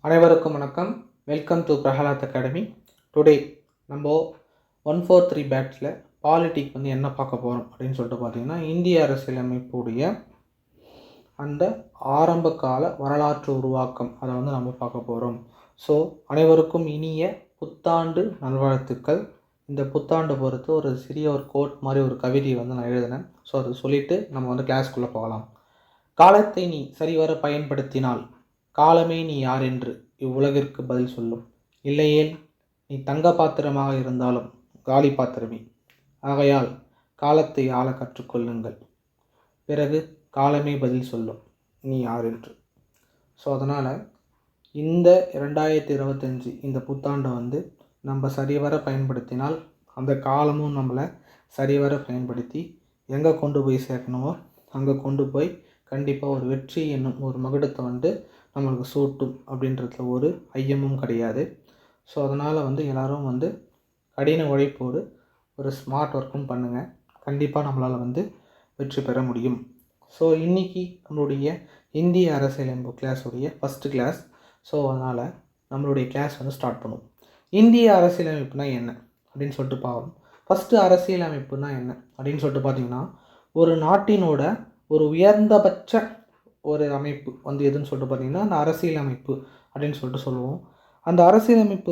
அனைவருக்கும் வணக்கம். Welcome to Prahlad academy. Today நம்ம 143 பேட்சில் பாலிட்டிக் என்ன பார்க்க போகிறோம் அப்படின்னு சொல்லிட்டு பார்த்தீங்கன்னா, இந்திய அரசியலமைப்புடைய அந்த ஆரம்ப கால வரலாற்று உருவாக்கம் அதை நம்ம பார்க்க போகிறோம். ஸோ அனைவருக்கும் இனிய புத்தாண்டு நல்வாழ்த்துக்கள். இந்த புத்தாண்டு பொறுத்து ஒரு சிறிய கோட் மாதிரி ஒரு கவிதையை நான் எழுதினேன். ஸோ அதை சொல்லிவிட்டு நம்ம கிளாஸ்க்குள்ளே போகலாம். காலத்தை நீ சரிவர பயன்படுத்தினால் காலமே நீ யார் என்று இவ்வுலகிற்கு பதில் சொல்லும். இல்லையேல் நீ தங்க பாத்திரமாக இருந்தாலும் காலி பாத்திரமே. ஆகையால் காலத்தை ஆள கற்றுக்கொள்ளுங்கள். பிறகு காலமே பதில் சொல்லும் நீ யார் என்று. ஸோ அதனால் இந்த 2025 இந்த புத்தாண்டை நம்ம சரிவர பயன்படுத்தினால் அந்த காலமும் நம்மளை சரிவர பயன்படுத்தி எங்கே கொண்டு போய் சேர்க்கணுமோ அங்கே கொண்டு போய் கண்டிப்பாக ஒரு வெற்றி என்னும் ஒரு மகுடத்தை நம்மளுக்கு சூட்டும் அப்படின்றதுல ஒரு ஐயமும் கிடையாது. ஸோ அதனால் எல்லோரும் கடின உழைப்போடு ஒரு ஸ்மார்ட் ஒர்க்கும் பண்ணுங்கள். கண்டிப்பாக நம்மளால் வெற்றி பெற முடியும். ஸோ இன்றைக்கி நம்மளுடைய இந்திய அரசியலமைப்பு கிளாஸுடைய ஃபஸ்ட்டு கிளாஸ். ஸோ அதனால் நம்மளுடைய கிளாஸ் ஸ்டார்ட் பண்ணுவோம். இந்திய அரசியலமைப்புனா என்ன அப்படின்னு சொல்லிட்டு பார்க்கணும். ஃபஸ்ட்டு அரசியலமைப்புனா என்ன அப்படின்னு சொல்லிட்டு பார்த்திங்கன்னா, ஒரு நாட்டினோட ஒரு உயர்ந்தபட்ச ஒரு அமைப்பு எதுன்னு சொல்லிட்டு பார்த்திங்கன்னா அந்த அரசியலமைப்பு அப்படின்னு சொல்லிட்டு சொல்லுவோம். அந்த அரசியலமைப்பு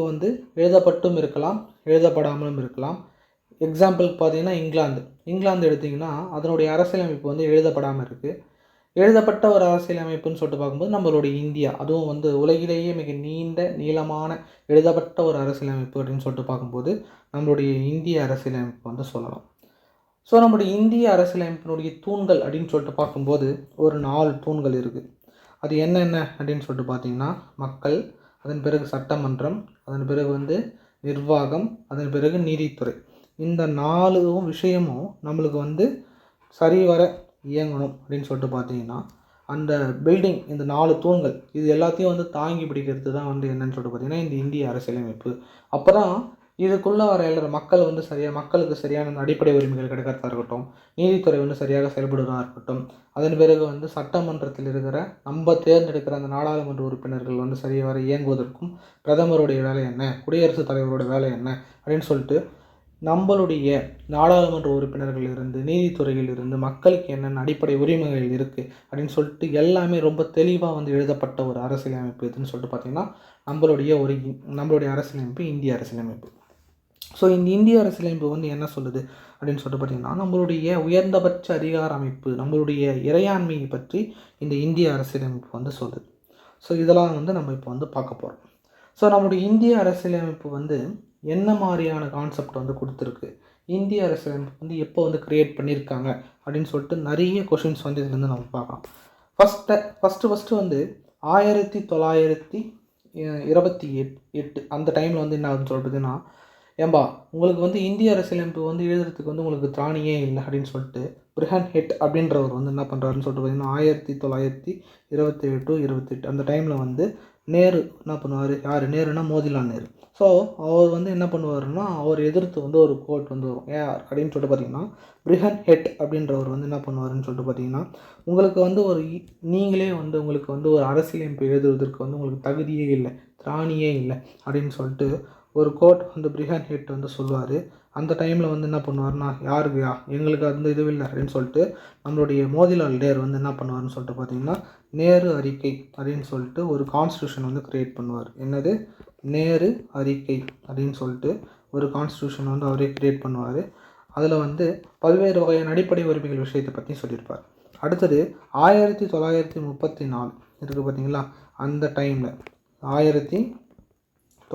எழுதப்பட்டும் இருக்கலாம், எழுதப்படாமலும் இருக்கலாம். எக்ஸாம்பிளுக்கு பார்த்திங்கன்னா இங்கிலாந்து எடுத்திங்கன்னா அதனுடைய அரசியலமைப்பு எழுதப்படாமல் இருக்குது. எழுதப்பட்ட ஒரு அரசியலமைப்புன்னு சொல்லிட்டு பார்க்கும்போது நம்மளுடைய இந்தியா, அதுவும் உலகிலேயே மிக நீளமான எழுதப்பட்ட ஒரு அரசியலமைப்பு அப்படின்னு சொல்லிட்டு பார்க்கும்போது நம்மளுடைய இந்திய அரசியலமைப்பு சொல்லலாம். ஸோ நம்முடைய இந்திய அரசியலமைப்பினுடைய தூண்கள் அப்படின்னு சொல்லிட்டு பார்க்கும்போது ஒரு 4 தூண்கள் இருக்குது. அது என்னென்ன அப்படின்னு சொல்லிட்டு பார்த்திங்கன்னா, மக்கள், அதன் பிறகு சட்டமன்றம், அதன் பிறகு நிர்வாகம், அதன் பிறகு நீதித்துறை. இந்த 4 விஷயமும் நம்மளுக்கு சரிவர இயங்கணும் அப்படின்னு சொல்லிட்டு பார்த்திங்கன்னா, அந்த பில்டிங், இந்த 4 தூண்கள் இது எல்லாத்தையும் தாங்கி பிடிக்கிறது தான் என்னன்னு சொல்லிட்டு பார்த்திங்கன்னா இந்த இந்திய அரசியலமைப்பு. அப்போ தான் இதுக்குள்ளே வர எல்லா மக்கள் மக்களுக்கு சரியான அடிப்படை உரிமைகள் கிடைக்கிறதா இருக்கட்டும், நீதித்துறை சரியாக செயல்படுவதாக இருக்கட்டும், அதன் பிறகு சட்டமன்றத்தில் இருக்கிற நம்ம தேர்ந்தெடுக்கிற அந்த நாடாளுமன்ற உறுப்பினர்கள் சரிவர இயங்குவதற்கும் பிரதமருடைய வேலை என்ன, குடியரசுத் தலைவருடைய வேலை என்ன அப்படின்னு சொல்லிட்டு நம்மளுடைய நாடாளுமன்ற உறுப்பினர்கள் இருந்து நீதித்துறையில் இருந்து மக்களுக்கு என்னென்ன அடிப்படை உரிமைகள் இருக்குது அப்படின்னு சொல்லிட்டு எல்லாமே ரொம்ப தெளிவாக எழுதப்பட்ட ஒரு அரசியலமைப்பு எதுன்னு சொல்லிட்டு பார்த்திங்கன்னா நம்மளுடைய அரசியலமைப்பு இந்திய அரசியலமைப்பு. ஸோ இந்த இந்திய அரசியலமைப்பு என்ன சொல்லுது அப்படின்னு சொல்லிட்டு பார்த்திங்கன்னா, நம்மளுடைய உயர்ந்தபட்ச அதிகார அமைப்பு, நம்மளுடைய இறையாண்மையை பற்றி இந்த இந்திய அரசியலமைப்பு சொல்லுது. ஸோ இதெல்லாம் நம்ம இப்போ பார்க்க போகிறோம். ஸோ நம்மளுடைய இந்திய அரசியலமைப்பு என்ன மாதிரியான கான்செப்ட் கொடுத்துருக்கு, இந்திய அரசியலமைப்பு எப்போ க்ரியேட் பண்ணியிருக்காங்க அப்படின்னு சொல்லிட்டு நிறைய கொஷின்ஸ் இதுலேருந்து நம்ம பார்க்கலாம். ஃபஸ்ட்டு 1928 அந்த டைமில் என்ன ஆகுதுன்னு சொல்கிறதுன்னா, ஏம்பா உங்களுக்கு இந்திய அரசியலமைப்பு எழுதுறதுக்கு உங்களுக்கு திராணியே இல்லை அப்படின்னு சொல்லிட்டு பிரிஹன் ஹெட் அப்படின்றவர் என்ன பண்ணுறாருன்னு சொல்லிட்டு பார்த்தீங்கன்னா 1927 to 28 அந்த டைமில் நேரு என்ன பண்ணுவார், யார் நேருன்னா மோதிலால் நேரு. ஸோ அவர் என்ன பண்ணுவார்னா, அவர் எதிர்த்து ஒரு கோட் வரும். யார் அப்படின்னு சொல்லிட்டு பார்த்தீங்கன்னா பிரிஹன் ஹெட் அப்படின்றவர் என்ன பண்ணுவாருன்னு சொல்லிட்டு பார்த்தீங்கன்னா, உங்களுக்கு ஒரு நீங்களே உங்களுக்கு ஒரு அரசியலமைப்பு எழுதுவதற்கு உங்களுக்கு தகுதியே இல்லை, திராணியே இல்லை அப்படின்னு சொல்லிட்டு ஒரு கோட் பிரிஹன் ஹெட் சொல்லுவார். அந்த டைமில் என்ன பண்ணுவார்னா, யாருக்குயா எங்களுக்கு இதுவும் அப்படின்னு சொல்லிட்டு நம்மளுடைய மோதிலால் நேரு என்ன பண்ணுவார்னு சொல்லிட்டு பார்த்தீங்கன்னா நேரு அறிக்கை அப்படின்னு சொல்லிட்டு ஒரு கான்ஸ்டியூஷன் க்ரியேட் பண்ணுவார். என்னது, நேரு அறிக்கை அப்படின்னு சொல்லிட்டு ஒரு கான்ஸ்டியூஷன் அவரே க்ரியேட் பண்ணுவார். அதில் பல்வேறு வகையான அடிப்படை உரிமைகள் விஷயத்தை பற்றி சொல்லியிருப்பார். அடுத்தது 1934 இருக்குது பார்த்தீங்களா, அந்த டைமில்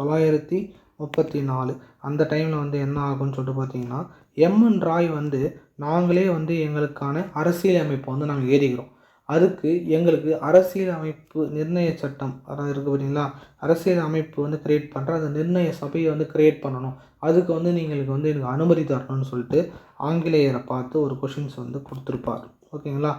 1934 அந்த டைமில் என்ன ஆகும்னு சொல்லிட்டு பார்த்தீங்கன்னா, எம்என் ராய் நாங்களே எங்களுக்கான அரசியல் அமைப்பை நாங்கள் ஏறிக்கிறோம், அதுக்கு எங்களுக்கு அரசியல் அமைப்பு நிர்ணய சட்டம் அதாவது இருக்குது பார்த்தீங்களா, அரசியல் அமைப்பு க்ரியேட் பண்ணுற அந்த நிர்ணய சபையை க்ரியேட் பண்ணணும், அதுக்கு நீங்களுக்கு எனக்கு அனுமதி தரணும்னு சொல்லிட்டு ஆங்கிலேயரை பார்த்து ஒரு கொஷின்ஸ் கொடுத்துருப்பார். ஓகேங்களா,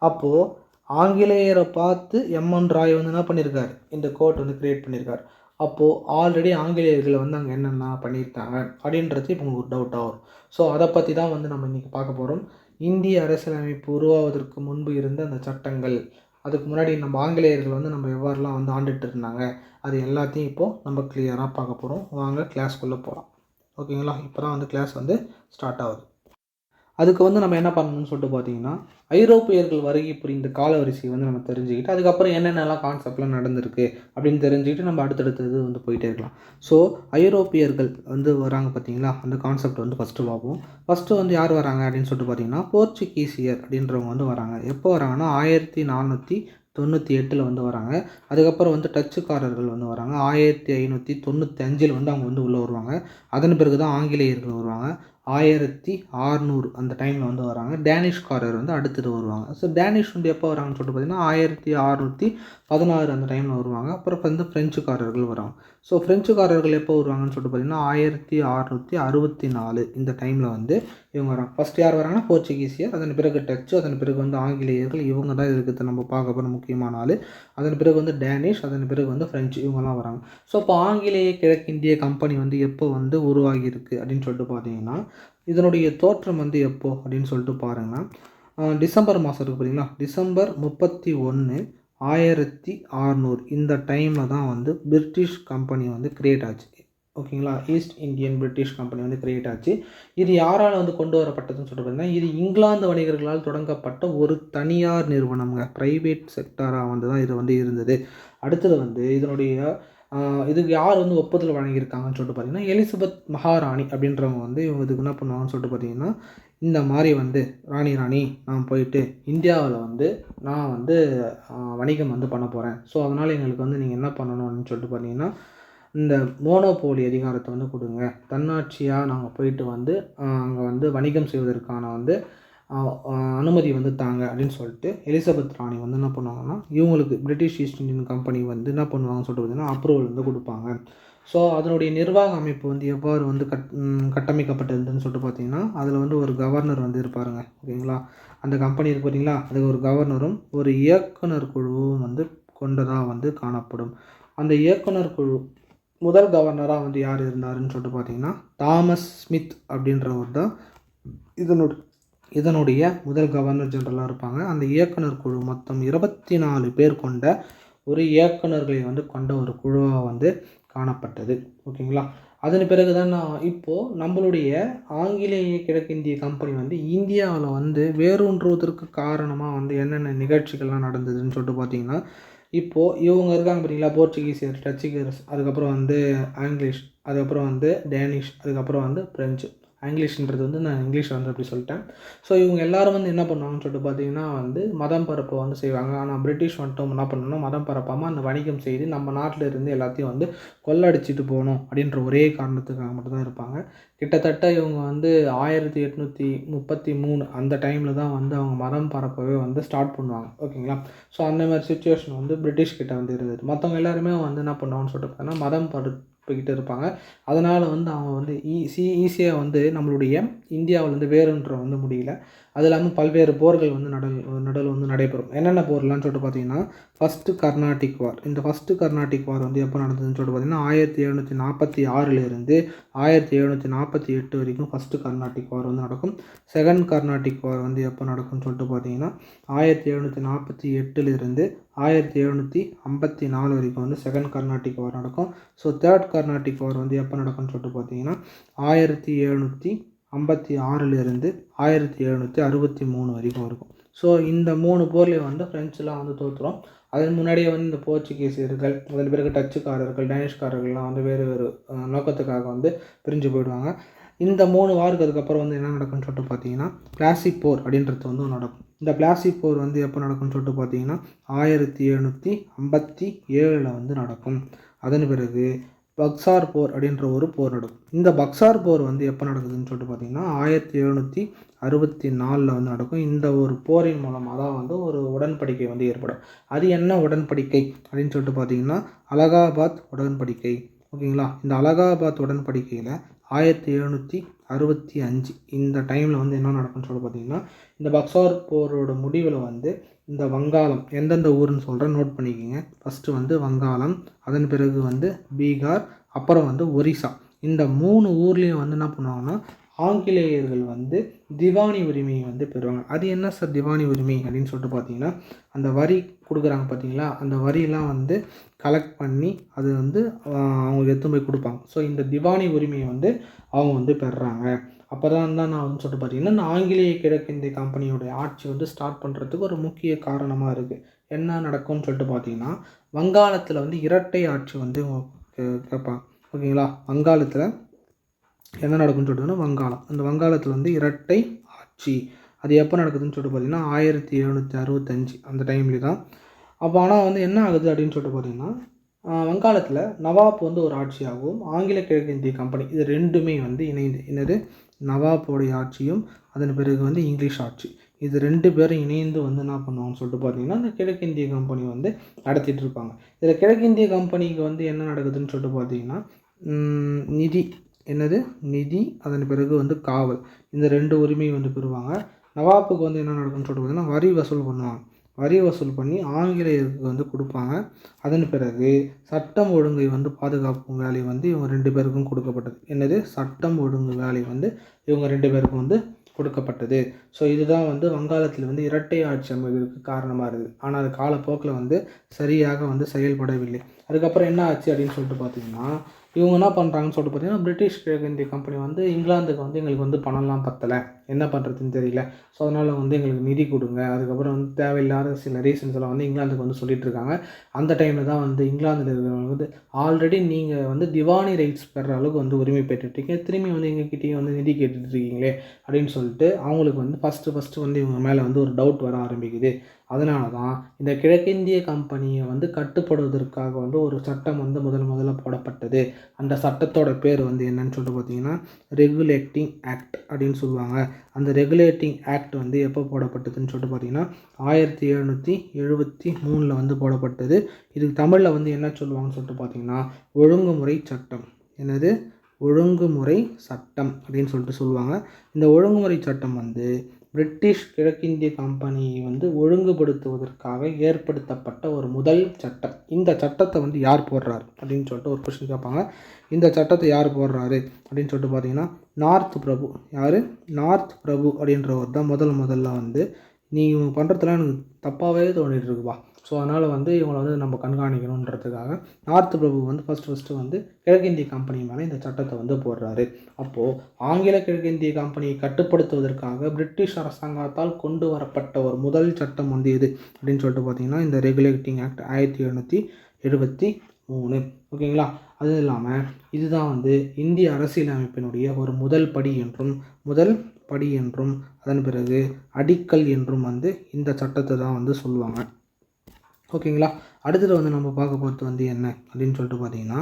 அப்போது ஆங்கிலேயரை பார்த்து எம்என் ராய் என்ன பண்ணியிருக்காரு, இந்த கோர்ட் க்ரியேட் பண்ணியிருக்கார். அப்போது ஆல்ரெடி ஆங்கிலேயர்கள் அங்கே என்னென்ன பண்ணியிருக்காங்க அப்படின்றது இப்போ உங்களுக்கு ஒரு டவுட் ஆகும். ஸோ அதை பற்றி தான் நம்ம இன்றைக்கி பார்க்க போகிறோம். இந்திய அரசியலமைப்பு உருவாவதற்கு முன்பு இருந்த அந்த சட்டங்கள், அதுக்கு முன்னாடி நம்ம ஆங்கிலேயர்கள் வந்து நம்ம எவ்வாறுலாம் வந்து ஆண்டுட்டு இருந்தாங்க, அது எல்லாத்தையும் இப்போது நம்ம கிளியராக பார்க்க போகிறோம். வாங்க கிளாஸ்க்குள்ளே போகலாம். ஓகேங்களா? இப்போ தான் வந்து கிளாஸ் வந்து ஸ்டார்ட் ஆகுது. அதுக்கு வந்து நம்ம என்ன பண்ணணும்னு சொல்லிட்டு பார்த்தீங்கன்னா, ஐரோப்பியர்கள் வருகை புரிந்த காலவரிசையை வந்து நம்ம தெரிஞ்சுக்கிட்டு, அதுக்கப்புறம் என்னென்னலாம் கான்செப்ட்லாம் நடந்திருக்கு அப்படின்னு தெரிஞ்சுக்கிட்டு நம்ம அடுத்தடுத்தது வந்து போயிட்டே இருக்கலாம். ஸோ ஐரோப்பியர்கள் வந்து வராங்க பார்த்தீங்களா, அந்த கான்செப்ட் வந்து ஃபஸ்ட்டு பார்ப்போம். ஃபஸ்ட்டு வந்து யார் வராங்க அப்படின்னு சொல்லிட்டு பார்த்தீங்கன்னா, போர்ச்சுகீசியர் அப்படின்றவங்க வந்து வராங்க. எப்போ வராங்கன்னா 1498 வந்து வராங்க. அதுக்கப்புறம் வந்து டச்சுக்காரர்கள் வந்து வராங்க. 1595 வந்து அவங்க வந்து உள்ளே வருவாங்க. அதன் பிறகு தான் ஆங்கிலேயர்கள் வருவாங்க. 1600 அந்த டைமில் வந்து வராங்க. டேனிஷ்காரர் வந்து அடுத்தது வருவாங்க. ஸோ டேனிஷ் வந்து எப்போ வராங்கன்னு சொல்லிட்டு பார்த்தீங்கன்னா 1616 அந்த டைமில் வருவாங்க. அப்புறம் வந்து ஃப்ரெஞ்சுக்காரர்கள் வராங்க. ஸோ ஃப்ரெஞ்சுக்காரர்கள் எப்போ வருவாங்கன்னு சொல்லிட்டு பார்த்தீங்கன்னா 1664 இந்த டைமில் வந்து இவங்க வராங்க. ஃபஸ்ட் யார் வராங்கன்னா போர்ச்சுகீசியர், அதன் பிறகு டச்சு, அதன் பிறகு வந்து ஆங்கிலேயர்கள். இவங்க தான் இதுக்கு நம்ம பார்க்க போகிற முக்கியமான ஆள். அதன் பிறகு வந்து டேனிஷ், அதன் பிறகு வந்து ஃப்ரெஞ்சு, இவங்கெல்லாம் வராங்க. ஸோ இப்போ ஆங்கிலேய கிழக்கிந்திய கம்பெனி வந்து எப்போ வந்து உருவாகியிருக்கு அப்படின்னு சொல்லிட்டு பார்த்தீங்கன்னா, இதனுடைய தோற்றம் வந்து எப்போ அப்படின்னு சொல்லிட்டு பாருங்கன்னா, டிசம்பர் மாதம் இருக்குது பார்த்தீங்களா, டிசம்பர் 31, 1600 இந்த டைமில் தான் வந்து பிரிட்டிஷ் கம்பெனி வந்து கிரியேட் ஆச்சு. ஓகேங்களா? ஈஸ்ட் இந்தியன் பிரிட்டிஷ் கம்பெனி வந்து கிரியேட் ஆச்சு. இது யாரால் வந்து கொண்டு வரப்பட்டதுன்னு சொல்லிட்டு பார்த்தீங்கன்னா, இது இங்கிலாந்து வணிகர்களால் தொடங்கப்பட்ட ஒரு தனியார் நிறுவனம்ங்க. ப்ரைவேட் செக்டாராக வந்து தான் இது வந்து இருந்தது. அடுத்தது வந்து இதனுடைய இதுக்கு யார் வந்து ஒப்புதல் வழங்கியிருக்காங்கன்னு சொல்லிட்டு பார்த்தீங்கன்னா, எலிசபெத் மகாராணி அப்படின்றவங்க வந்து இவங்க இதுக்கு என்ன பண்ணுவாங்கன்னு சொல்லிட்டு பார்த்தீங்கன்னா, இந்த மாதிரி வந்து ராணி நான் போயிட்டு இந்தியாவில் வந்து நான் வந்து வணிகம் வந்து பண்ண போகிறேன். ஸோ அதனால் எங்களுக்கு வந்து நீங்கள் என்ன பண்ணணும்னு சொல்லிட்டு பார்த்தீங்கன்னா, இந்த மோனோபோலி அதிகாரத்தை வந்து கொடுங்க. தன்னாட்சியாக நாங்கள் போயிட்டு வந்து அங்கே வந்து வணிகம் செய்வதற்கான வந்து அனுமதி வந்து தாங்க அப்படின்னு சொல்லிட்டு எலிசபெத் ராணி வந்து என்ன பண்ணுவாங்கன்னா, இவங்களுக்கு பிரிட்டிஷ் ஈஸ்ட் இந்தியன் கம்பெனி வந்து என்ன பண்ணுவாங்கன்னு சொல்லிட்டு பார்த்தீங்கன்னா, அப்ரூவல் வந்து கொடுப்பாங்க. ஸோ அதனுடைய நிர்வாக அமைப்பு வந்து எவ்வாறு வந்து கட்டமைக்கப்பட்டிருந்ததுன்னு சொல்லிட்டு பார்த்தீங்கன்னா, அதில் வந்து ஒரு கவர்னர் வந்து இருப்பாருங்க. ஓகேங்களா? அந்த கம்பெனி இருக்குது பார்த்தீங்களா, அதுக்கு ஒரு கவர்னரும் ஒரு இயக்குனர் குழுவும் வந்து கொண்டதாக வந்து காணப்படும். அந்த இயக்குனர் குழு முதல் கவர்னராக வந்து யார் இருந்தாருன்னு சொல்லிட்டு பார்த்தீங்கன்னா, தாமஸ் ஸ்மித் அப்படின்றவர் தான் இதனுடைய முதல் கவர்னர் ஜெனரலாக இருப்பாங்க. அந்த இயக்குனர் குழு மொத்தம் 24 பேர் கொண்ட ஒரு இயக்குனர்களை வந்து கொண்ட ஒரு குழுவாக வந்து காணப்பட்டது. ஓகேங்களா? அதன் பிறகு தான் இப்போது நம்மளுடைய ஆங்கிலேய கிழக்கிந்திய கம்பெனி வந்து இந்தியாவில் வந்து வேரூன்றுவதற்கு காரணமாக வந்து என்னென்ன நிகழ்ச்சிகள்லாம் நடந்ததுன்னு சொல்லிட்டு பார்த்தீங்கன்னா, இப்போது இவங்க இருக்காங்க பார்த்தீங்களா, போர்ச்சுகீசியர், டச்சுகர்ஸ், அதுக்கப்புறம் வந்து ஆங்கிலிஷ், அதுக்கப்புறம் வந்து டேனிஷ், அதுக்கப்புறம் வந்து ஃப்ரெஞ்சு. இங்கிலீஷ்ன்றது வந்து நான் இங்கிலீஷில் வந்து அப்படி சொல்லிட்டேன். ஸோ இவங்க எல்லோரும் வந்து என்ன பண்ணுவாங்கன்னு சொல்லிட்டு பார்த்தீங்கன்னா வந்து மதம் பரப்ப வந்து செய்வாங்க. ஆனால் பிரிட்டிஷ் வந்துட்டு என்ன பண்ணணும்னா, மதம் பரப்பாமல் அந்த வணிகம் செய்து நம்ம நாட்டில் இருந்து எல்லாத்தையும் வந்து கொள்ளடிச்சிட்டு போகணும் அப்படின்ற ஒரே காரணத்துக்காக மட்டும்தான் இருப்பாங்க. கிட்டத்தட்ட இவங்க வந்து 1833 அந்த டைமில் தான் வந்து அவங்க மதம் பரப்பவே வந்து ஸ்டார்ட் பண்ணுவாங்க. ஓகேங்களா? ஸோ அந்த மாதிரி சுச்சுவேஷன் வந்து பிரிட்டிஷ் கிட்ட வந்து இருந்தது. மற்றவங்க எல்லாருமே வந்து என்ன பண்ணுவாங்கன்னு சொல்லிட்டு பார்த்தீங்கன்னா, மதம் போய்கிட்டு இருப்பாங்க. அதனால் வந்து அவங்க வந்து ஈஸியாக வந்து நம்மளுடைய இந்தியாவில் வந்து வேறுன்ற வந்து முடியல. அது இல்லாமல் பல்வேறு போர்கள் வந்து நடுவில் வந்து நடைபெறும். என்னென்ன போர்லான்னு சொல்லிட்டு பார்த்தீங்கன்னா, ஃபஸ்ட்டு கர்நாடிக் வார். இந்த ஃபஸ்ட்டு கர்நாடிக் வார் வந்து எப்போ நடந்ததுன்னு சொல்லிட்டு பார்த்தீங்கன்னா, 1746 1748 வரைக்கும் ஃபஸ்ட்டு கர்நாடிக் வார் வந்து நடக்கும். செகண்ட் கர்நாடிக் வார் வந்து எப்போ நடக்கும்னு சொல்லிட்டு பார்த்தீங்கன்னா, 1748 1754 வரைக்கும் வந்து செகண்ட் கர்நாடிக் வார் நடக்கும். ஸோ தேர்ட் கர்நாடிக் வார் வந்து எப்போ நடக்கும்னு சொல்லிட்டு பார்த்தீங்கன்னா, 1756 1763 வரைக்கும் இருக்கும். ஸோ இந்த 3 போர்லேயும் வந்து ஃப்ரெண்ட்ஸ்லாம் வந்து தோற்றுரும். அதன் முன்னாடியே வந்து இந்த போர்ச்சுகீசியர்கள், அதன் பிறகு டச்சுக்காரர்கள், டேனிஷ்காரர்கள்லாம் வந்து வேறு வேறு நோக்கத்துக்காக வந்து பிரிஞ்சு போயிடுவாங்க. இந்த 3 வாருக்கு அதுக்கப்புறம் வந்து என்ன நடக்கும்னு சொல்லிட்டு பார்த்தீங்கன்னா, பிளாசி போர் அப்படின்றது வந்து நடக்கும். இந்த பிளாசி போர் வந்து எப்போ நடக்கும்னு சொல்லிட்டு பார்த்தீங்கன்னா, 1757 வந்து நடக்கும். அதன் பிறகு பக்சார் போர் அப்படின்ற ஒரு போர் நடக்கும். இந்த பக்சார் போர் வந்து எப்போ நடக்குதுன்னு சொல்லிட்டு பார்த்தீங்கன்னா, 1764 வந்து நடக்கும். இந்த ஒரு போரின் மூலமாக தான் வந்து ஒரு உடன்படிக்கை வந்து ஏற்படும். அது என்ன உடன்படிக்கை அப்படின்னு சொல்லிட்டு பார்த்தீங்கன்னா, அலகாபாத் உடன்படிக்கை. ஓகேங்களா? இந்த அலகாபாத் உடன்படிக்கையில் 1765 இந்த டைமில் வந்து என்ன நடக்கும்னு சொல்லிட்டு பார்த்தீங்கன்னா, இந்த பக்சார் போரோட முடிவில் வந்து இந்த வங்காளம் எந்தெந்த ஊருன்னு சொல்கிறேன், நோட் பண்ணிக்கோங்க. ஃபஸ்ட்டு வந்து வங்காளம், அதன் பிறகு வந்து பீகார், அப்புறம் வந்து ஒரிசா. இந்த 3 ஊர்லேயும் வந்து என்ன பண்ணுவாங்கன்னா, ஆங்கிலேயர்கள் வந்து திவானி உரிமையை வந்து பெறுவாங்க. அது என்ன சார் திவானி உரிமை அப்படின்னு சொல்லிட்டு பார்த்தீங்கன்னா, அந்த வரி கொடுக்குறாங்க பார்த்தீங்களா, அந்த வரியெல்லாம் வந்து கலெக்ட் பண்ணி அது வந்து அவங்களுக்கு எடுத்துன்னு போய் கொடுப்பாங்க. ஸோ இந்த திவானி உரிமையை வந்து அவங்க வந்து பெறுறாங்க. அப்போ தான் நான் வந்து சொல்லிட்டு பார்த்தீங்கன்னா, இந்த ஆங்கிலேய கிழக்கிந்திய கம்பெனியோடைய ஆட்சி வந்து ஸ்டார்ட் பண்ணுறதுக்கு ஒரு முக்கிய காரணமாக இருக்குது. என்ன நடக்கும்னு சொல்லிட்டு பார்த்தீங்கன்னா, வங்காளத்தில் வந்து இரட்டை ஆட்சி வந்து கேட்பாங்க. ஓகேங்களா, வங்காளத்தில் என்ன நடக்கும்னு சொல்லிட்டுன்னா அந்த வங்காளத்தில் வந்து இரட்டை ஆட்சி அது எப்போ நடக்குதுன்னு சொல்லிட்டு பார்த்தீங்கன்னா 1765 அந்த டைம்லேயே தான். அப்போ ஆனால் வந்து என்ன ஆகுது அப்படின்னு சொல்லிட்டு பார்த்தீங்கன்னா, வங்காளத்தில் நவாப் வந்து ஒரு ஆட்சியாகவும் ஆங்கில கிழக்கிந்திய கம்பெனி இது ரெண்டுமே வந்து இணைந்து என்னது நவாப்போடைய ஆட்சியும் அதன் பிறகு வந்து இங்கிலீஷ் ஆட்சி இது 2 பேரும் இணைந்து வந்து என்ன பண்ணுவாங்கன்னு சொல்லிட்டு பார்த்தீங்கன்னா, அந்த கிழக்கிந்திய கம்பெனி வந்து நடத்திட்டு இருப்பாங்க. இதில் கிழக்கிந்திய கம்பெனிக்கு வந்து என்ன நடக்குதுன்னு சொல்லிட்டு பார்த்தீங்கன்னா, நிதி நிதி அதன் பிறகு வந்து காவல் இந்த 2 உரிமையை வந்து பெறுவாங்க. நவாப்புக்கு வந்து என்ன நடக்கும்னு சொல்லிட்டு பார்த்தீங்கன்னா, வரி வசூல் பண்ணுவாங்க. வரி வசூல் பண்ணி ஆங்கிலேயருக்கு வந்து கொடுப்பாங்க. அதன் பிறகு சட்டம் ஒழுங்கை வந்து பாதுகாக்கும் வேலை வந்து இவங்க 2 பேருக்கும் கொடுக்கப்பட்டது. சட்டம் ஒழுங்கு வேலை வந்து இவங்க 2 பேருக்கும் வந்து கொடுக்கப்பட்டது. ஸோ இதுதான் வந்து வங்காளத்தில் வந்து இரட்டை ஆட்சி அமைவதற்கு காரணமாக இருக்குது. ஆனால் அது காலப்போக்கில் வந்து சரியாக வந்து செயல்படவில்லை. அதுக்கப்புறம் என்ன ஆச்சு அப்படின்னு சொல்லிட்டு பார்த்தீங்கன்னா, இவங்க என்ன பண்ணுறாங்கன்னு சொல்லிட்டு பார்த்தீங்கன்னா, பிரிட்டிஷ் கிழக்கிந்திய கம்பெனி வந்து இங்கிலாந்துக்கு வந்து எங்களுக்கு வந்து பணம்லாம் பத்தலை, என்ன பண்ணுறதுன்னு தெரியல, ஸோ அதனால் வந்து எங்களுக்கு நிதி கொடுங்க. அதுக்கப்புறம் வந்து தேவையில்லாத சில ரீசன்ஸ் எல்லாம் வந்து இங்கிலாந்துக்கு வந்து சொல்லிட்டு இருக்காங்க. அந்த டைமில் தான் வந்து இங்கிலாந்தில் இருக்கிறவங்க வந்து ஆல்ரெடி நீங்கள் வந்து திவானி ரைட்ஸ் பெற அளவுக்கு வந்து உரிமை பெற்றுட்டீங்க, திரும்பி வந்து எங்ககிட்டயே வந்து நிதி கேட்டுட்ருக்கீங்களே அப்படின்னு சொல்லிட்டு அவங்களுக்கு வந்து ஃபஸ்ட்டு வந்து இவங்க மேலே வந்து ஒரு டவுட் வர ஆரம்பிக்குது. அதனால தான் இந்த கிழக்கிந்திய கம்பெனியை வந்து கட்டுப்படுவதற்காக வந்து ஒரு சட்டம் வந்து முதல்ல போடப்பட்டது. அந்த சட்டத்தோட பேர் வந்து என்னன்னு சொல்லிட்டு பார்த்தீங்கன்னா, ரெகுலேட்டிங் ஆக்ட் அப்படின்னு சொல்லுவாங்க. அந்த ரெகுலேட்டிங் ஆக்ட் வந்து எப்போ போடப்பட்டதுன்னு சொல்லிட்டு பார்த்தீங்கன்னா 1773 வந்து போடப்பட்டது. இதுக்கு தமிழில் வந்து என்ன சொல்லுவாங்கன்னு சொல்லிட்டு பார்த்தீங்கன்னா, ஒழுங்குமுறை சட்டம். ஒழுங்குமுறை சட்டம் அப்படின்னு சொல்லிட்டு சொல்லுவாங்க. இந்த ஒழுங்குமுறை சட்டம் வந்து பிரிட்டிஷ் கிழக்கிந்திய கம்பெனியை வந்து ஒழுங்குபடுத்துவதற்காக ஏற்படுத்தப்பட்ட ஒரு முதல் சட்டம். இந்த சட்டத்தை வந்து யார் போடுறாரு அப்படின்னு சொல்லிட்டு ஒரு கொஸ்டின் கேட்பாங்க. இந்த சட்டத்தை யார் போடுறாரு அப்படின்னு சொல்லிட்டு பார்த்தீங்கன்னா, நார்த் பிரபு. யார்? நார்த் பிரபு அப்படின்றவர் தான் முதல்ல வந்து நீ இவங்க பண்ணுறதுலாம் எனக்கு தப்பாகவே தோணிட்டு இருக்குப்பா, ஸோ அதனால் வந்து இவங்களை வந்து நம்ம கண்காணிக்கணுன்றதுக்காக நார்த் பிரபு வந்து ஃபஸ்ட்டு வந்து கிழக்கிந்திய கம்பெனி மேலே இந்த சட்டத்தை வந்து போடுறாரு. அப்போது ஆங்கில கிழக்கிந்திய கம்பெனியை கட்டுப்படுத்துவதற்காக பிரிட்டிஷ் அரசாங்கத்தால் கொண்டு வரப்பட்ட ஒரு முதல் சட்டம் வந்து எது அப்படின்னு சொல்லிட்டு பார்த்தீங்கன்னா, இந்த ரெகுலேட்டிங் ஆக்ட் 1773. ஓகேங்களா, அதுவும் இல்லாமல் இதுதான் வந்து இந்திய அரசியலமைப்பினுடைய ஒரு முதல் படி என்றும் அதன் பிறகு அடிக்கல் என்றும் வந்து இந்த சட்டத்தை தான் வந்து சொல்லுவாங்க. ஓகேங்களா, அடுத்தது வந்து நம்ம பார்க்க போகிறது வந்து என்ன அப்படின்னு சொல்லிட்டு பார்த்தீங்கன்னா,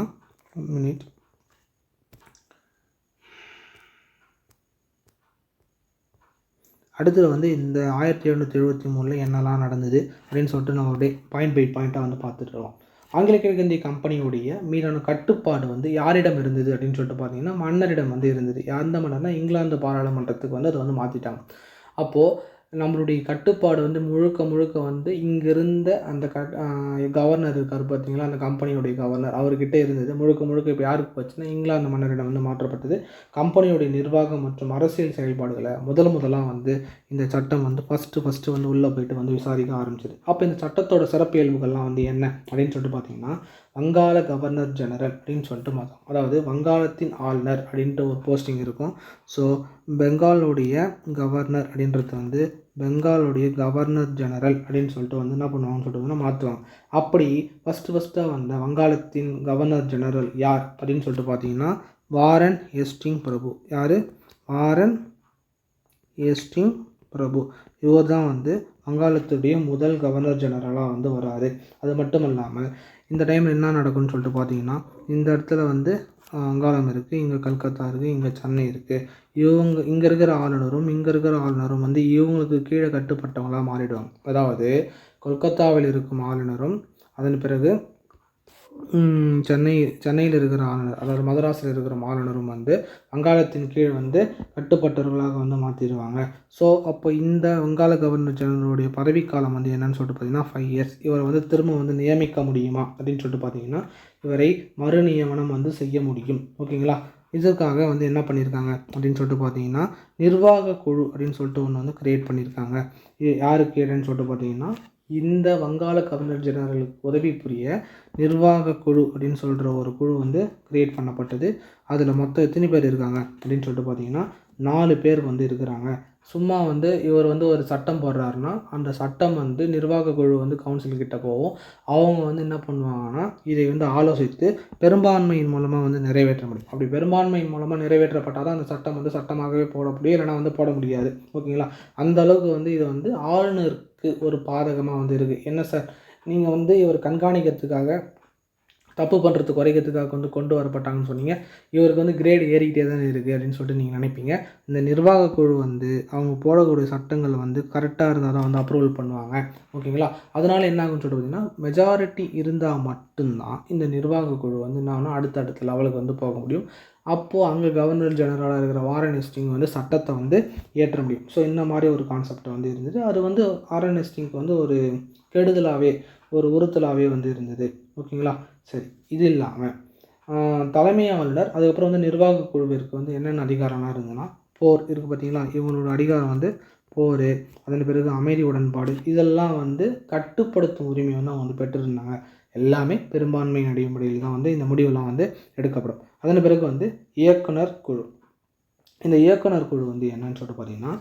அடுத்தது வந்து இந்த 1773 என்னெல்லாம் நடந்தது அப்படின்னு சொல்லிட்டு நம்ம அப்படியே பாயிண்ட் பை பாயிண்ட்டாக வந்து பார்த்துட்டு இருக்கோம். ஆங்கில கிழக்கிந்திய கம்பெனியுடைய மீதான கட்டுப்பாடு வந்து யாரிடம் இருந்தது அப்படின்னு சொல்லிட்டு பார்த்தீங்கன்னா, மன்னரிடம் வந்து இருந்தது. எந்த மன்னர்னா, இங்கிலாந்து பாராளுமன்றத்துக்கு வந்து அதை வந்து மாற்றிட்டாங்க. அப்போது நம்மளுடைய கட்டுப்பாடு வந்து முழுக்க வந்து இங்கிருந்த அந்த கவர்னர் இருக்கார் பார்த்தீங்களா, அந்த கம்பெனியுடைய கவர்னர், அவர்கிட்ட இருந்தது. முழுக்க இப்போ யாருக்கு போச்சுன்னா, இங்கிலாந்து மன்னரிடம் வந்து மாற்றப்பட்டது. கம்பெனியுடைய நிர்வாகம் மற்றும் அரசியல் செயல்பாடுகளை முதலாக வந்து இந்த சட்டம் வந்து ஃபஸ்ட்டு வந்து உள்ளே போயிட்டு வந்து விசாரிக்க ஆரம்பிச்சது. அப்போ இந்த சட்டத்தோட சிறப்பியல்புகள்லாம் வந்து என்ன அப்படின்னு சொல்லிட்டு பார்த்தீங்கன்னா, வங்காள கவர்னர் ஜெனரல் அப்படின்னு சொல்லிட்டு மாதம், அதாவது வங்காளத்தின் ஆளுநர் அப்படின்ட்டு ஒரு போஸ்டிங் இருக்கும். ஸோ பெங்காலுடைய கவர்னர் அப்படின்றது வந்து பெங்காலுடைய கவர்னர் ஜெனரல் அப்படின்னு சொல்லிட்டு வந்து என்ன பண்ணுவாங்கன்னு சொல்லிட்டு மாற்றுவாங்க. அப்படி ஃபஸ்ட்டாக வந்த வங்காளத்தின் கவர்னர் ஜெனரல் யார் அப்படின்னு சொல்லிட்டு பார்த்தீங்கன்னா, வாரன் ஹேஸ்டிங் பிரபு. யார்? வாரன் ஹேஸ்டிங் பிரபு. இவர் தான் வந்து வங்காளத்துடைய முதல் கவர்னர் ஜெனரலாக வந்து வராரு. அது மட்டும் இல்லாமல் இந்த டைமில் என்ன நடக்கும்னு சொல்லிட்டு பார்த்தீங்கன்னா, இந்த இடத்துல வந்து வங்காளம் இருக்குது, இங்கே கல்கத்தா இருக்குது, இங்கே சென்னை இருக்குது. இங்கே இருக்கிற ஆளுநரும் வந்து இவங்களுக்கு கீழே கட்டுப்பட்டவங்களாக மாறிடுவாங்க. அதாவது கொல்கத்தாவில் இருக்கும் ஆளுநரும் அதன் பிறகு சென்னையில் இருக்கிற ஆளுநர், அதாவது மதராஸில் இருக்கிற ஆளுநரும் வந்து வங்காளத்தின் கீழ் வந்து கட்டுப்பட்டவர்களாக வந்து மாற்றிடுவாங்க. ஸோ அப்போ இந்த வங்காள கவர்னர் ஜெனரலுடைய பதவிக்காலம் வந்து என்னன்னு சொல்லிட்டு பார்த்தீங்கன்னா 5 years. இவரை வந்து திரும்ப வந்து நியமிக்க முடியுமா அப்படின்னு சொல்லிட்டு பார்த்தீங்கன்னா, இவரை மறு நியமனம் வந்து செய்ய முடியும். ஓகேங்களா, இதற்காக வந்து என்ன பண்ணியிருக்காங்க அப்படின்னு சொல்லிட்டு பார்த்தீங்கன்னா நிர்வாக குழு அப்படின்னு சொல்லிட்டு ஒன்று வந்து க்ரியேட் பண்ணியிருக்காங்க. இது யாருக்கு ஏன்னு சொல்லிட்டு பார்த்தீங்கன்னா இந்த வங்காள கவர்னர் ஜெனரலுக்கு உதவி புரிய நிர்வாக குழு அப்படின்னு சொல்கிற ஒரு குழு வந்து க்ரியேட் பண்ணப்பட்டது. அதில் மொத்தம் எத்தனை பேர் இருக்காங்க அப்படின்னு சொல்லிட்டு பார்த்தீங்கன்னா 4 பேர் வந்து இருக்கிறாங்க. சும்மா வந்து இவர் வந்து ஒரு சட்டம் போடுறாருன்னா அந்த சட்டம் வந்து நிர்வாக குழு வந்து கவுன்சில்கிட்ட போகும். அவங்க வந்து என்ன பண்ணுவாங்கன்னா இதை வந்து ஆலோசித்து பெரும்பான்மையின் மூலமாக வந்து நிறைவேற்ற முடியும். அப்படி பெரும்பான்மையின் மூலமாக நிறைவேற்றப்பட்டால் தான் அந்த சட்டம் வந்து சட்டமாகவே போட முடியும், இல்லைனா வந்து போட முடியாது. ஓகேங்களா? அந்த அளவுக்கு வந்து இது வந்து ஆளுநருக்கு ஒரு பாதகமாக வந்து இருக்குது. என்ன சார் நீங்கள் வந்து இவர் கண்காணிக்கிறதுக்காக தப்பு பண்ணுறது குறைக்கிறதுக்காக வந்து கொண்டு வரப்பட்டாங்கன்னு சொன்னீங்க, இவருக்கு வந்து கிரேடு ஏறிக்கிட்டே தான் இருக்குது அப்படின்னு சொல்லிட்டு நீங்கள் நினைப்பீங்க. இந்த நிர்வாக குழு வந்து அவங்க போடக்கூடிய சட்டங்கள் வந்து கரெக்டாக இருந்தால் தான் வந்து அப்ரூவல் பண்ணுவாங்க. ஓகேங்களா? அதனால் என்ன ஆகுன்னு சொல்லிட்டு பார்த்தீங்கன்னா மெஜாரிட்டி இருந்தால் மட்டும்தான் இந்த நிர்வாக குழு வந்து என்னன்னா அடுத்தடுத்த லெவலுக்கு வந்து போக முடியும். அப்போது அங்கே கவர்னர் ஜெனரலாக இருக்கிற வாரன் ஹேஸ்டிங்ஸ் வந்து சட்டத்தை வந்து ஏற்ற முடியும். ஸோ இந்த மாதிரி ஒரு கான்செப்ட் வந்து இருந்தது. அது வந்து வாரன் ஹேஸ்டிங்ஸ்க்கு வந்து ஒரு கெடுதலாகவே ஒரு உறுத்தலாகவே வந்து இருந்தது. ஓகேங்களா? சரி, இது இல்லாமல் தலைமை ஆளுநர் அதுக்கப்புறம் வந்து நிர்வாக குழுவிற்கு வந்து என்னென்ன அதிகாரம்லாம் இருந்ததுன்னா போர் இருக்குது பார்த்தீங்களா, இவங்களோட அதிகாரம் வந்து போர், அதன் பிறகு அமைதி உடன்பாடு, இதெல்லாம் வந்து கட்டுப்படுத்தும் உரிமை வந்து அவங்க வந்து பெற்றிருந்தாங்க. எல்லாமே பெரும்பான்மை அடிப்படையில் தான் வந்து இந்த முடிவெல்லாம் வந்து எடுக்கப்படும். அதன் பிறகு வந்து இயக்குனர் குழு. இந்த இயக்குனர் குழு வந்து என்னன்னு சொல்லிட்டு பார்த்தீங்கன்னா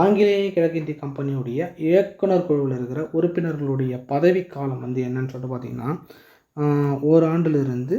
ஆங்கிலேய கிழக்கிந்திய கம்பெனியுடைய இயக்குனர் குழுவில் இருக்கிற உறுப்பினர்களுடைய பதவி காலம் வந்து என்னன்னு சொல்லிட்டு பார்த்தீங்கன்னா ஓராண்டிலிருந்து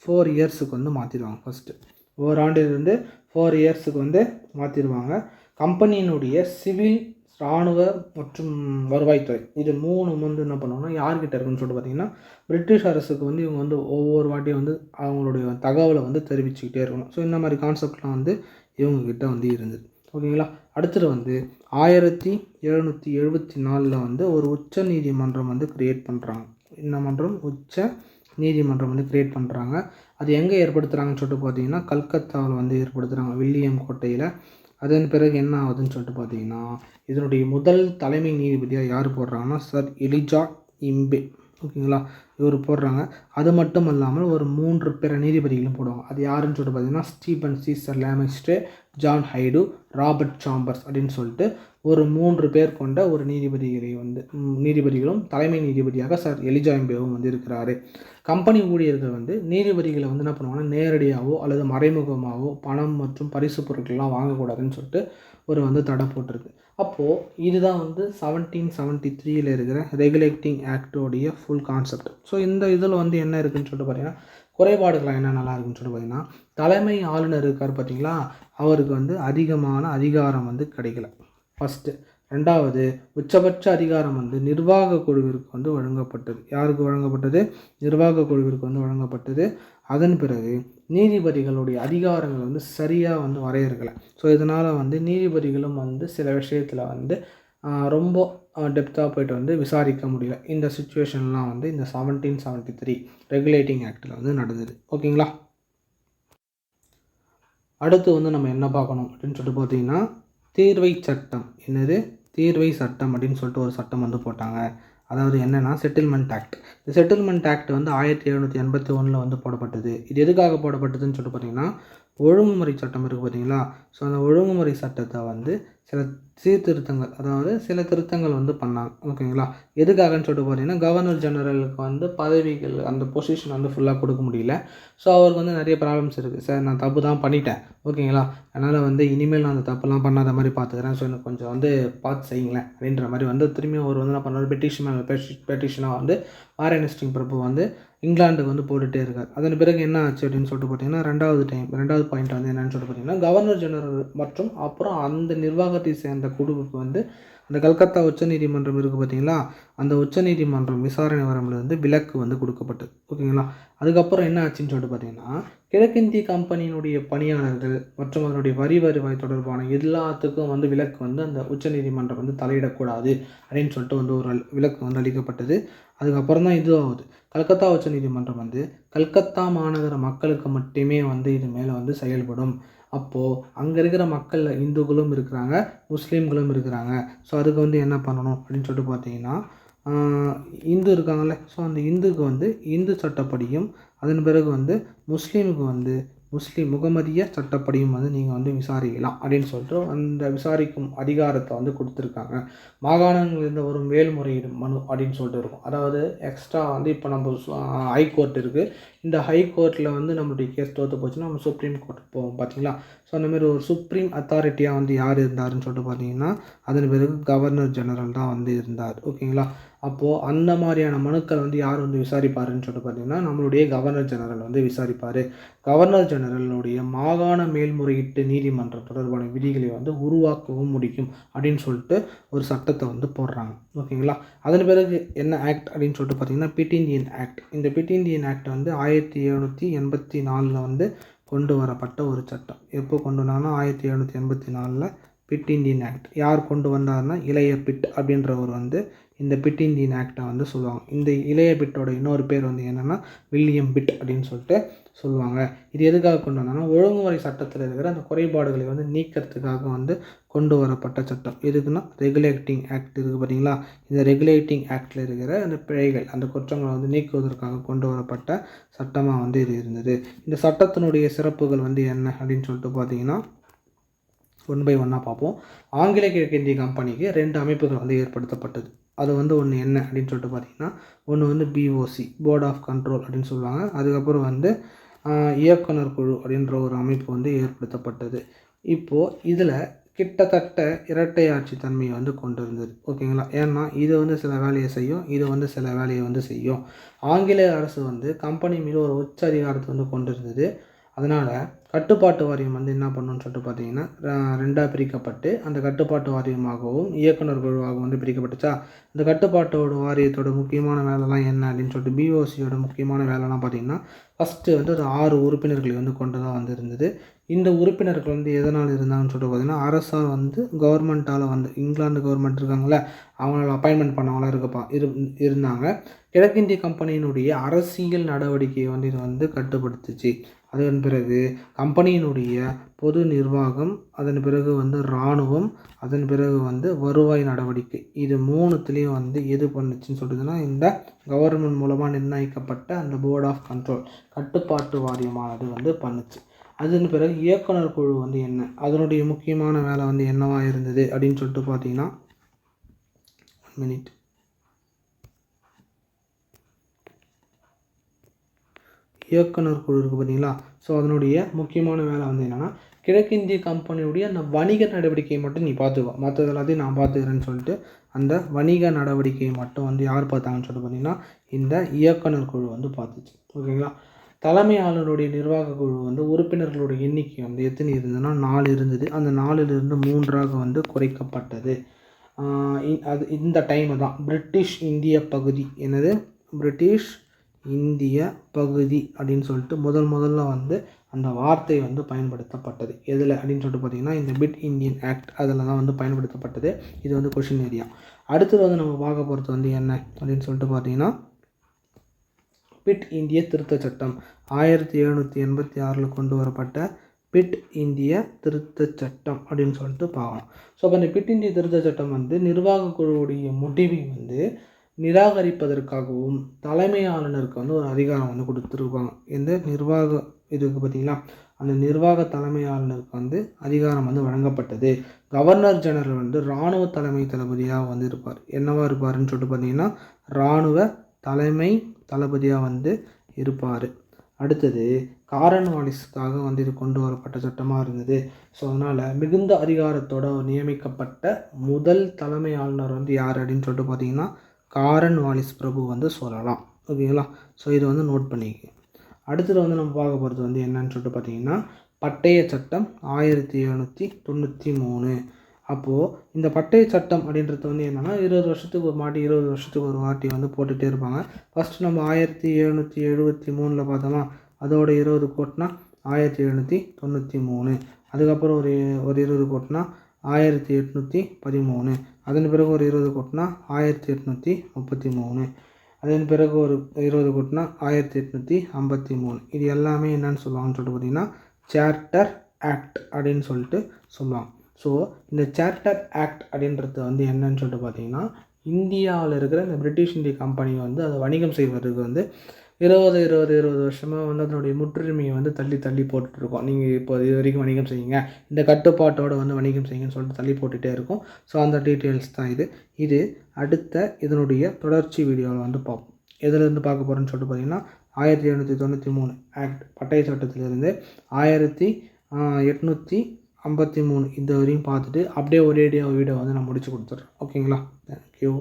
4 இயர்ஸுக்கு வந்து மாற்றிடுவாங்க. ஃபஸ்ட்டு ஓராண்டிலிருந்து 4 இயர்ஸுக்கு வந்து மாற்றிடுவாங்க. கம்பெனியினுடைய சிவில், இராணுவ மற்றும் வருவாய்த்துறை இது 3 வந்து என்ன பண்ணுவாங்கன்னா யார்கிட்ட இருக்குன்னு சொல்லிட்டு பார்த்தீங்கன்னா பிரிட்டிஷ் அரசுக்கு வந்து இவங்க வந்து ஒவ்வொரு வாட்டியும் வந்து அவங்களுடைய தகவலை வந்து தெரிவிச்சுக்கிட்டே இருக்கணும். ஸோ இந்த மாதிரி கான்செப்ட்லாம் வந்து இவங்கக்கிட்ட வந்து இருந்தது. ஓகேங்களா? அடுத்தது வந்து 1774 வந்து ஒரு உச்ச நீதிமன்றம் வந்து க்ரியேட் பண்ணுறாங்க. இந்த மன்றம் உச்ச நீதிமன்றம் வந்து க்ரியேட் பண்ணுறாங்க. அது எங்கே ஏற்படுத்துகிறாங்கன்னு சொல்லிட்டு பார்த்தீங்கன்னா கல்கத்தாவில் வந்து ஏற்படுத்துகிறாங்க, வில்லியம் கோட்டையில். அதன் பிறகு என்ன ஆகுதுன்னு சொல்லிட்டு பார்த்தீங்கன்னா இதனுடைய முதல் தலைமை நீதிபதியாக யார் போடுறாங்கன்னா சர் எலிஜா இம்பே. ஓகேங்களா? இவர் போடுறாங்க. அது மட்டும் இல்லாமல் ஒரு 3 பிற நீதிபதிகளும் போடுவாங்க. அது யாருன்னு சொல்லிட்டு பார்த்தீங்கன்னா Stephen Caesar Lemaistre, John Hyde, Robert Chambers அப்படின்னு சொல்லிட்டு ஒரு 3 பேர் கொண்ட ஒரு நீதிபதிகளை வந்து நீதிபதிகளும் தலைமை நீதிபதியாக சார் எலிஜா இம்பேவும் வந்து இருக்கிறாரு. கம்பெனி ஊழியர்கள் வந்து நீதிபதிகளை வந்து என்ன பண்ணுவாங்கன்னா நேரடியாகவோ அல்லது மறைமுகமாகவோ பணம் மற்றும் பரிசு பொருட்கள்லாம் வாங்கக்கூடாதுன்னு சொல்லிட்டு ஒரு வந்து தடை போட்டிருக்கு. அப்போது இதுதான் வந்து 1773 இருக்கிற ரெகுலேட்டிங் ஆக்டோடைய ஃபுல் கான்செப்ட். ஸோ இந்த இதில் வந்து என்ன இருக்குதுன்னு சொல்லிட்டு பார்த்தீங்கன்னா குறைபாடுகள்லாம் என்ன நல்லா இருக்குன்னு சொல்லிட்டு பார்த்தீங்கன்னா தலைமை ஆளுநர் இருக்கார் பார்த்தீங்களா, அவருக்கு வந்து அதிகமான அதிகாரம் வந்து கிடைக்கல ஃபஸ்ட்டு. ரெண்டாவது உச்சபட்ச அதிகாரம் வந்து நிர்வாக குழுவிற்கு வந்து வழங்கப்பட்டது. யாருக்கு வழங்கப்பட்டது? நிர்வாக குழுவிற்கு வந்து வழங்கப்பட்டது. அதன் பிறகு நீதிபதிகளுடைய அதிகாரங்கள் வந்து சரியாக வந்து வரையறுக்கலை. ஸோ இதனால் வந்து நீதிபதிகளும் வந்து சில விஷயத்தில் வந்து ரொம்ப டெப்த்தாக போய்ட்டு வந்து விசாரிக்க முடியல. இந்த சுச்சுவேஷன்லாம் வந்து இந்த 1773 ரெகுலேட்டிங் ஆக்டில் வந்து நடந்தது. ஓகேங்களா? அடுத்து வந்து நம்ம என்ன பார்க்கணும் அப்படின்னு சொல்லிட்டு பார்த்தீங்கன்னா தீர்வை சட்டம். என்னது? தீர்வை சட்டம் அப்படின்னு சொல்லிட்டு ஒரு சட்டம் வந்து போட்டாங்க. அதாவது என்னென்னா செட்டில்மெண்ட் ஆக்ட். இந்த செட்டில்மெண்ட் ஆக்ட் வந்து 1781 வந்து போடப்பட்டது. இது எதுக்காக போடப்பட்டதுன்னு சொல்லிட்டு பார்த்தீங்கன்னா ஒழுங்குமுறை சட்டம் இருக்குது பார்த்தீங்களா, ஸோ அந்த ஒழுங்குமுறை சட்டத்தை வந்து சில சீர்திருத்தங்கள், அதாவது சில திருத்தங்கள் வந்து பண்ணாங்க. ஓகேங்களா? எதுக்காகன்னு சொல்லிட்டு பார்த்தீங்கன்னா கவர்னர் ஜெனரலுக்கு வந்து பதவிகள் அந்த பொசிஷன் வந்து ஃபுல்லாக கொடுக்க முடியல. ஸோ அவருக்கு வந்து நிறைய ப்ராப்ளம்ஸ் இருக்குது. சார் நான் தப்பு தான் பண்ணிட்டேன், ஓகேங்களா, அதனால் வந்து இனிமேல் நான் அந்த தப்புலாம் பண்ணாத மாதிரி பார்த்துக்கிறேன், ஸோ எனக்கு கொஞ்சம் வந்து பார்த்து செய்யுங்களேன் அப்படின்ற மாதிரி வந்து திரும்பியும் அவர் வந்து என்ன பண்ணுறாரு, பெட்டிஷனாக வந்து வாரன் ஹேஸ்டிங்ஸ் பிரபு வந்து இங்கிலாந்துக்கு வந்து போட்டுகிட்டே இருக்கார். அதன் பிறகு என்ன ஆச்சு அப்படின்னு சொல்லிட்டு பார்த்தீங்கன்னா ரெண்டாவது பாயிண்ட் வந்து என்னன்னு சொல்லிட்டு பார்த்தீங்கன்னா கவர்னர் ஜெனரல் மற்றும் அப்புறம் அந்த நிர்வாகத்தை சேர்ந்த குழுவுக்கு வந்து அந்த கல்கத்தா உச்சநீதிமன்றம் இருக்குது பார்த்தீங்களா, அந்த உச்சநீதிமன்றம் விசாரணை வரம்புலேருந்து விலக்கு வந்து கொடுக்கப்பட்டது. ஓகேங்களா? அதுக்கப்புறம் என்ன ஆச்சுன்னு சொல்லிட்டு பார்த்தீங்கன்னா கிழக்கிந்திய கம்பெனியினுடைய பணியாளர்கள் மற்றும் அதனுடைய வரி வருவாய் தொடர்பான எல்லாத்துக்கும் வந்து விலக்கு வந்து அந்த உச்சநீதிமன்றம் வந்து தலையிடக்கூடாது அப்படின்னு சொல்லிட்டு வந்து ஒரு விலக்கு வந்து அளிக்கப்பட்டது. அதுக்கப்புறம் தான் இது ஆகுது. கல்கத்தா உச்சநீதிமன்றம் வந்து கல்கத்தா மாநகர மக்களுக்கு மட்டுமே வந்து இது மேலே வந்து செயல்படும். அப்போது அங்கே இருக்கிற மக்கள் இந்துக்களும் இருக்கிறாங்க, முஸ்லீம்களும் இருக்கிறாங்க. ஸோ அதுக்கு வந்து என்ன பண்ணணும் அப்படின்னு சொல்லிட்டு பார்த்தீங்கன்னா இந்து இருக்காங்கள்ல, ஸோ அந்த இந்துக்கு வந்து இந்து சட்டப்படியும், அதன் பிறகு வந்து முஸ்லீமுக்கு வந்து முஸ்லீம் முகமதிய சட்டப்படியும் வந்து நீங்கள் வந்து விசாரிக்கலாம் அப்படின்னு சொல்லிட்டு அந்த விசாரிக்கும் அதிகாரத்தை வந்து கொடுத்துருக்காங்க. மாகாணங்களிலிருந்து வரும் மேல்முறையீடு மனு அப்படின்னு சொல்லிட்டு இருக்கும். அதாவது எக்ஸ்ட்ரா வந்து இப்போ நம்ம ஹைகோர்ட் இருக்குது. இந்த ஹைகோர்ட்டில் வந்து நம்மளுடைய கேஸ் தோற்று போச்சுன்னா நம்ம சுப்ரீம் கோர்ட் போவோம் பார்த்தீங்களா. ஸோ அந்தமாரி ஒரு சுப்ரீம் அத்தாரிட்டியாக வந்து யார் இருந்தாருன்னு சொல்லிட்டு பார்த்தீங்கன்னா அதன் பிறகு கவர்னர் ஜெனரல் தான் வந்து இருந்தார். ஓகேங்களா. அப்போது அந்த மாதிரியான மனுக்கள் வந்து யார் வந்து விசாரிப்பாருன்னு சொல்லிட்டு பார்த்தீங்கன்னா நம்மளுடைய கவர்னர் ஜெனரல் வந்து விசாரிப்பார். கவர்னர் ஜெனரலுடைய மாகாண மேல்முறையீட்டு நீதிமன்றம் தொடர்பான விதிகளை வந்து உருவாக்கவும் முடியும் அப்படின்னு சொல்லிட்டு ஒரு சட்டத்தை வந்து போடுறாங்க. ஓகேங்களா. அதன் பிறகு என்ன ஆக்ட் அப்படின்னு சொல்லிட்டு பார்த்தீங்கன்னா பிட் இண்டியன் ஆக்ட். இந்த பிட் இண்டியன் ஆக்ட் வந்து 1784 வந்து கொண்டு வரப்பட்ட ஒரு சட்டம். எப்போ கொண்டு வந்தாங்கன்னா 1784 பிட் இண்டியன் ஆக்ட். யார் கொண்டு வந்தார்னா இளைய பிட் அப்படின்றவர் வந்து இந்த பிட் இண்டியன் ஆக்டை வந்து சொல்லுவாங்க. இந்த இளைய பிட்டோட இன்னொரு பேர் வந்து என்னென்னா வில்லியம் பிட் அப்படின்னு சொல்லிட்டு சொல்லுவாங்க. இது எதுக்காக கொண்டு வந்தாங்கன்னா ஒழுங்குமுறை சட்டத்தில் இருக்கிற அந்த குறைபாடுகளை வந்து நீக்கிறதுக்காக வந்து கொண்டு வரப்பட்ட சட்டம். எதுக்குன்னா ரெகுலேட்டிங் ஆக்ட் இருக்குது பார்த்தீங்களா. இந்த ரெகுலேட்டிங் ஆக்டில் இருக்கிற அந்த பிழைகள் அந்த குற்றங்களை வந்து நீக்குவதற்காக கொண்டு வரப்பட்ட சட்டமாக வந்து இது இருந்தது. இந்த சட்டத்தினுடைய சிறப்புகள் வந்து என்ன அப்படின்னு சொல்லிட்டு பார்த்தீங்கன்னா ஒன் பை ஒன்னாக பார்ப்போம். ஆங்கில கிழக்கிந்திய கம்பெனிக்கு 2 அமைப்புகள் வந்து ஏற்படுத்தப்பட்டது. அது வந்து ஒன்று என்ன அப்படின்னு சொல்லிட்டு பார்த்தீங்கன்னா ஒன்று வந்து பிஓசி போர்ட் ஆஃப் கண்ட்ரோல் அப்படின்னு சொல்லுவாங்க. அதுக்கப்புறம் வந்து இயக்குனர் குழு அப்படின்ற ஒரு அமைப்பு வந்து ஏற்படுத்தப்பட்டது. இப்போது இதில் கிட்டத்தட்ட இரட்டை ஆட்சி தன்மையை வந்து கொண்டு இருந்தது. ஓகேங்களா. ஏன்னா இது வந்து சில வேலையை செய்யும், இது வந்து சில வேலையை வந்து செய்யும். ஆங்கிலேய அரசு வந்து கம்பெனி மீது ஒரு உச்ச அதிகாரத்தை வந்து கொண்டு இருந்தது. அதனால் கட்டுப்பாட்டு வாரியம் வந்து என்ன பண்ணணும்னு சொல்லிட்டு பார்த்தீங்கன்னா 2ஆக பிரிக்கப்பட்டு அந்த கட்டுப்பாட்டு வாரியமாகவும் இயக்குனர் குழுவாகவும் வந்து பிரிக்கப்பட்டுச்சா. இந்த கட்டுப்பாட்டோட வாரியத்தோட முக்கியமான வேலைலாம் என்ன அப்படின்னு சொல்லிட்டு பிஓசியோட முக்கியமான வேலைலாம் பார்த்திங்கன்னா ஃபஸ்ட்டு வந்து ஒரு 6 உறுப்பினர்களை வந்து கொண்டு தான் வந்து இருந்தது. இந்த உறுப்பினர்கள் வந்து எதனால் இருந்தாங்கன்னு சொல்லிட்டு பார்த்தீங்கன்னா அரசால் வந்து கவர்மெண்ட்டால் வந்து இங்கிலாந்து கவர்மெண்ட் இருக்காங்களே அவங்களால அப்பாயின்மெண்ட் பண்ணவங்களாம் இருந்தாங்க. கிழக்கிந்திய கம்பெனியினுடைய அரசியல் நடவடிக்கையை வந்து இது வந்து கட்டுப்படுத்துச்சு. அதன் பிறகு கம்பெனியினுடைய பொது நிர்வாகம், அதன் பிறகு வந்து இராணுவம், அதன் பிறகு வந்து வருவாய் நடவடிக்கை, இது 3த்துலேயும் வந்து எது பண்ணுச்சுன்னு சொல்லிட்டுன்னா இந்த கவர்மெண்ட் மூலமாக நிர்ணயிக்கப்பட்ட அந்த போர்ட் ஆஃப் கண்ட்ரோல் கட்டுப்பாட்டு வாரியமானது வந்து பண்ணுச்சு. அதன் பிறகு இயக்குனர் குழு வந்து என்ன, அதனுடைய முக்கியமான வேலை வந்து என்னவா இருந்தது அப்படின்னு சொல்லிட்டு பார்த்தீங்கன்னா இயக்குனர் குழு இருக்குது பார்த்தீங்களா. ஸோ அதனுடைய முக்கியமான வேலை வந்து என்னென்னா கிழக்கிந்திய கம்பெனியுடைய அந்த வணிக நடவடிக்கையை மட்டும் நீ பார்த்துக்கோ, மற்றது எல்லாத்தையும் நான் பார்த்துக்கிறேன்னு சொல்லிட்டு அந்த வணிக நடவடிக்கையை மட்டும் வந்து யார் பார்த்தாங்கன்னு சொல்லிட்டு பார்த்தீங்கன்னா இந்த இயக்குனர் குழு வந்து பார்த்துச்சு. ஓகேங்களா. தலைமை ஆளுநருடைய நிர்வாக குழு வந்து உறுப்பினர்களுடைய எண்ணிக்கை வந்து எத்தனை இருந்ததுன்னா 4 இருந்தது. அந்த 4லிருந்து 3ஆக வந்து குறைக்கப்பட்டது. அது இந்த டைமு தான் பிரிட்டிஷ் இந்திய பகுதி என்னது பிரிட்டிஷ் இந்திய பகுதி அப்படின்னு சொல்லிட்டு முதல்ல வந்து அந்த வார்த்தை வந்து பயன்படுத்தப்பட்டது. எதில் அப்படின்னு சொல்லிட்டு பார்த்தீங்கன்னா இந்த பிட் இண்டியன் ஆக்ட் அதில் தான் வந்து பயன்படுத்தப்பட்டது. இது வந்து கொஷின் ஏரியா. அடுத்தது வந்து நம்ம பார்க்க போகிறது வந்து என்ன அப்படின்னு சொல்லிட்டு பார்த்தீங்கன்னா பிட் இந்திய திருத்த சட்டம் 1786 கொண்டு வரப்பட்ட பிட் இந்திய திருத்த சட்டம் அப்படின்னு சொல்லிட்டு பார்க்கலாம். ஸோ அப்போ இந்த பிட் இந்திய திருத்த சட்டம் வந்து நிர்வாக குழுவுடைய முடிவை வந்து நிராகரிப்பதற்காகவும் தலைமை ஆளுநருக்கு வந்து ஒரு அதிகாரம் வந்து கொடுத்துருப்பாங்க. இந்த நிர்வாக இதுக்கு பார்த்திங்களா அந்த நிர்வாக தலைமை ஆளுநருக்கு வந்து அதிகாரம் வந்து வழங்கப்பட்டது. கவர்னர் ஜெனரல் வந்து இராணுவ தலைமை தளபதியாக வந்து இருப்பார். என்னவா இருப்பாருன்னு சொல்லிட்டு பார்த்தீங்கன்னா இராணுவ தலைமை தளபதியாக வந்து இருப்பார். அடுத்தது காரன்வாலிஸ்க்காக வந்து இது கொண்டு வரப்பட்ட சட்டமாக இருந்தது. ஸோ அதனால் மிகுந்த அதிகாரத்தோடு நியமிக்கப்பட்ட முதல் தலைமை ஆளுநர் வந்து யார் அப்படின்னு சொல்லிட்டு பார்த்தீங்கன்னா காரன்வாலிஸ் பிரபு வந்து சொல்லலாம். ஓகேங்களா. ஸோ இதை வந்து நோட் பண்ணிக்க. அடுத்தது வந்து நம்ம பார்க்க போகிறது வந்து என்னன்னு சொல்லிட்டு பார்த்தீங்கன்னா பட்டய சட்டம் 1793. அப்போது இந்த பட்டய சட்டம் அப்படின்றது வந்து என்னென்னா 20 வருஷத்துக்கு ஒரு வாட்டி 20 வருஷத்துக்கு ஒரு வாட்டி வந்து போட்டுகிட்டே இருப்பாங்க. ஃபஸ்ட்டு நம்ம 1773 பார்த்தோமா, அதோட 20 கோட்னா 1793. அதுக்கப்புறம் ஒரு 20 கோட்னா 1813. அதன் பிறகு ஒரு 20 கோட்னா 1833. அதன் பிறகு ஒரு 20 கோட்னா 1853. இது எல்லாமே என்னன்னு சொல்லுவாங்கன்னு சொல்லிட்டு பார்த்தீங்கன்னா சார்ட்டர் ஆக்ட் அப்படின்னு சொல்லிட்டு சொல்லுவாங்க. ஸோ இந்த சார்ட்டர் ஆக்ட் அப்படின்றது வந்து என்னன்னு சொல்லிட்டு பார்த்தீங்கன்னா இந்தியாவில் இருக்கிற இந்த பிரிட்டிஷ் இந்திய கம்பெனி வந்து அதை வணிகம் செய்வதற்கு வந்து 20 வருஷமாக வந்து அதனுடைய முற்றுரிமையை வந்து தள்ளி போட்டுட்ருக்கோம். நீங்கள் இப்போ இது வரைக்கும் வணிகம் செய்யுங்க, இந்த கட்டுப்பாட்டோடு வந்து வணிகம் செய்யுங்கன்னு சொல்லிட்டு தள்ளி போட்டுகிட்டே இருக்கும். ஸோ அந்த டீட்டெயில்ஸ் தான் இது அடுத்த இதனுடைய தொடர்ச்சி வீடியோவில் வந்து பார்ப்போம். எதுலேருந்து பார்க்க போகிறோன்னு சொல்லிட்டு பார்த்தீங்கன்னா 1793 ஆக்ட் பட்டய சட்டத்திலிருந்து 1853 இந்த வரையும் பார்த்துட்டு அப்படியே ஒரேடியாக வீடியோ வந்து நான் முடிச்சு கொடுத்துட்றேன். ஓகேங்களா? தேங்க்யூ.